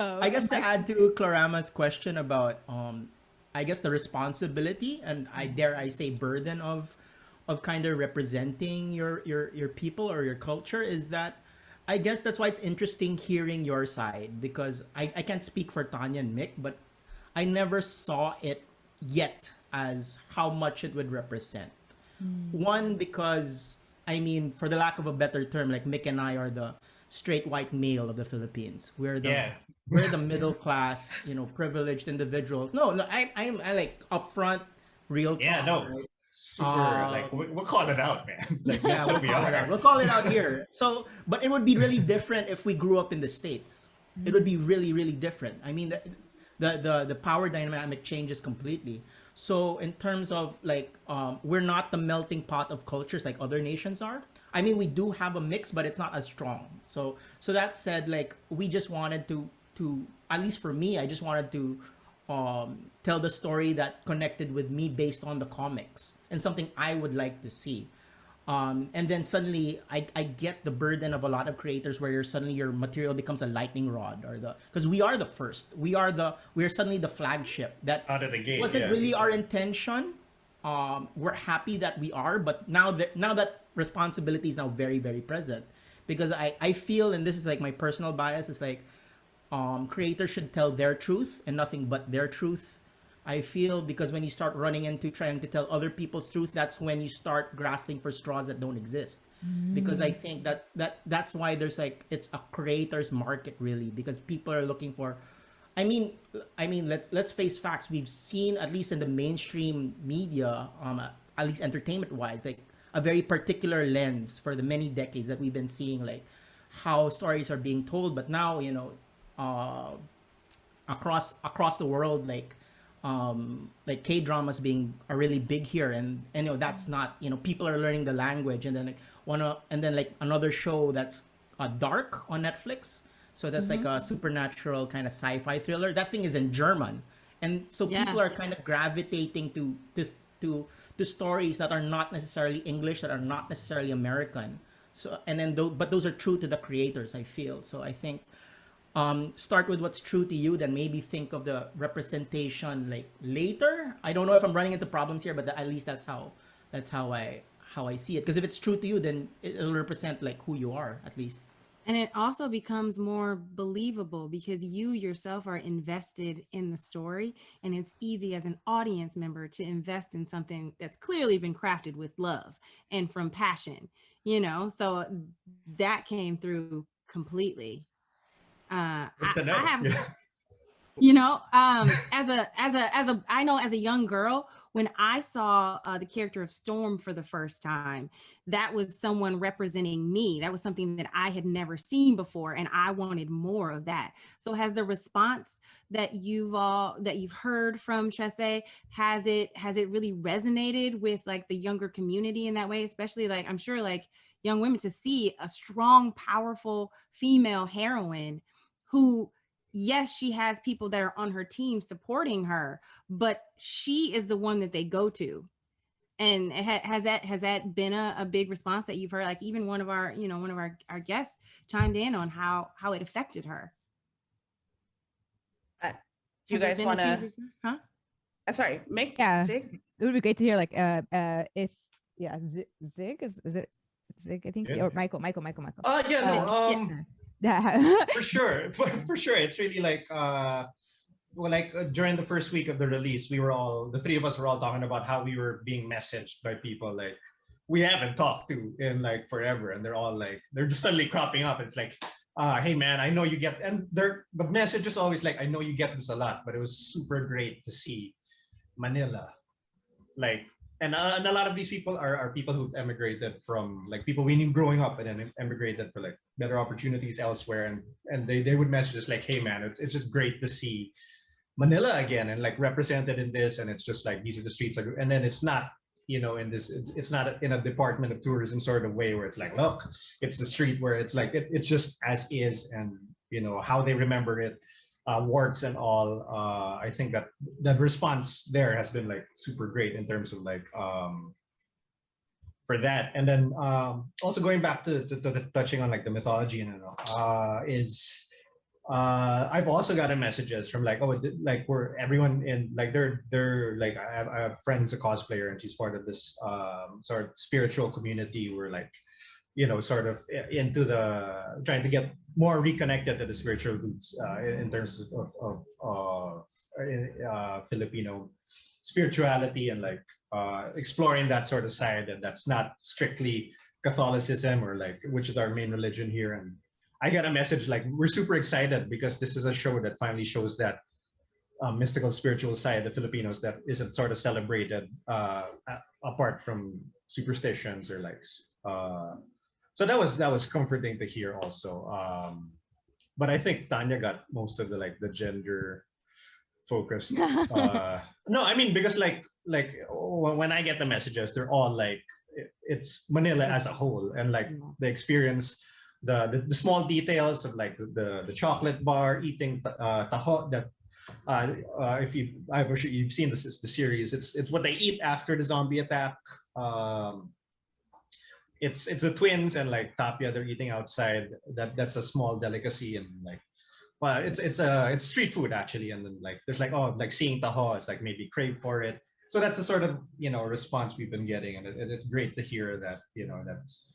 I guess to add to Clarama's question about I guess the responsibility and I say burden of kind of representing your people or your culture is that I guess that's why it's interesting hearing your side because I can't speak for Tanya and Mick, but I never saw it yet as how much it would represent. One, because I mean, for the lack of a better term, like Mick and I are the straight white male of the Philippines. Yeah. We're the middle class, privileged individuals. No, I like upfront, real Yeah, talk, no. right? Super, like, we'll call it out, man. Like, Yeah, that's we'll what we call it out. are. We'll call it out here. So, but it would be really different if we grew up in the States. It would be really, really different. I mean, the power dynamic changes completely. So, in terms of like, we're not the melting pot of cultures like other nations are. I mean, we do have a mix, but it's not as strong. So that said, like, we just wanted to at least for me, I just wanted to tell the story that connected with me based on the comics and something I would like to see. And then suddenly I get the burden of a lot of creators where suddenly your material becomes a lightning rod or the because we are the first we are suddenly the flagship that Out of the gate, wasn't yeah. really our intention. We're happy that we are, but now that responsibility is now very very present because I feel, and this is like my personal bias, it's like creators should tell their truth and nothing but their truth. I feel because when you start running into trying to tell other people's truth, that's when you start grasping for straws that don't exist. Because I think that's why there's like it's a creator's market really because people are looking for. I mean, let's face facts. We've seen at least in the mainstream media, at least entertainment wise, like a very particular lens for the many decades that we've been seeing, like how stories are being told. But now uh, across the world like K dramas being are really big here and that's not people are learning the language and then like like another show that's Dark on Netflix, so that's like a supernatural kind of sci-fi thriller. That thing is in German, and so Yeah. people are kind of gravitating to stories that are not necessarily English, that are not necessarily American. So and then but those are true to the creators, I feel. So I think start with what's true to you, then maybe think of the representation like later. I don't know if I'm running into problems here, but at least that's how I see it. Because if it's true to you, then it'll represent like who you are at least. And it also becomes more believable because you yourself are invested in the story. And it's easy as an audience member to invest in something that's clearly been crafted with love and from passion, So that came through completely. Good to I know. have Yeah. I know as a young girl, when I saw the character of Storm for the first time, that was someone representing me. That was something that I had never seen before, and I wanted more of that. So has the response that you've heard from Tresse, has it really resonated with like the younger community in that way, especially like I'm sure like young women to see a strong, powerful female heroine who, yes, she has people that are on her team supporting her, but she is the one that they go to. And has that been a big response that you've heard? Like even one of our guests chimed in on how it affected her. Do you Has there guys been a want huge to? huh? Sorry, Mick. Yeah, Zig? it would be great to hear like if yeah Zig is it Zig I think Yeah. or Michael Yeah, no. yeah For sure, for sure, it's really like well, like during the first week of the release, the three of us were all talking about how we were being messaged by people like we haven't talked to in like forever, and they're just suddenly cropping up. It's like, hey man, I know you get, and the message is always like, I know you get this a lot, but it was super great to see Manila, like, and a lot of these people are people who've emigrated from like people we knew growing up and then emigrated for like better opportunities elsewhere, and they would message us like, hey man, it's just great to see Manila again and like represented in this, and it's just like these are the streets, and then it's not in this it's not in a department of tourism sort of way where it's like, look, it's the street where it's like it's just as is, and how they remember it, warts and all. I think that the response there has been like super great in terms of like for that. And then also going back to touching on like the mythology and is I've also gotten messages from like, oh, like we're everyone in like they're like I have friends a cosplayer and she's part of this sort of spiritual community. We're like, sort of into the trying to get more reconnected to the spiritual roots in terms of Filipino spirituality and like exploring that sort of side, and that's not strictly Catholicism or like which is our main religion here. And I got a message like we're super excited because this is a show that finally shows that mystical spiritual side of Filipinos that isn't sort of celebrated apart from superstitions or like so that was comforting to hear also. But I think Tanya got most of the like the gender focused. No, I mean because like when I get the messages, they're all like it's Manila as a whole, and like the experience, the small details of like the chocolate bar, eating taho that. If I'm sure you've seen the series, it's what they eat after the zombie attack. It's the twins and like Tapia, they're eating outside. That's a small delicacy, and like well it's street food actually, and then like there's like oh like seeing taho, it's like maybe crave for it. So that's the sort of response we've been getting, and it's great to hear that that's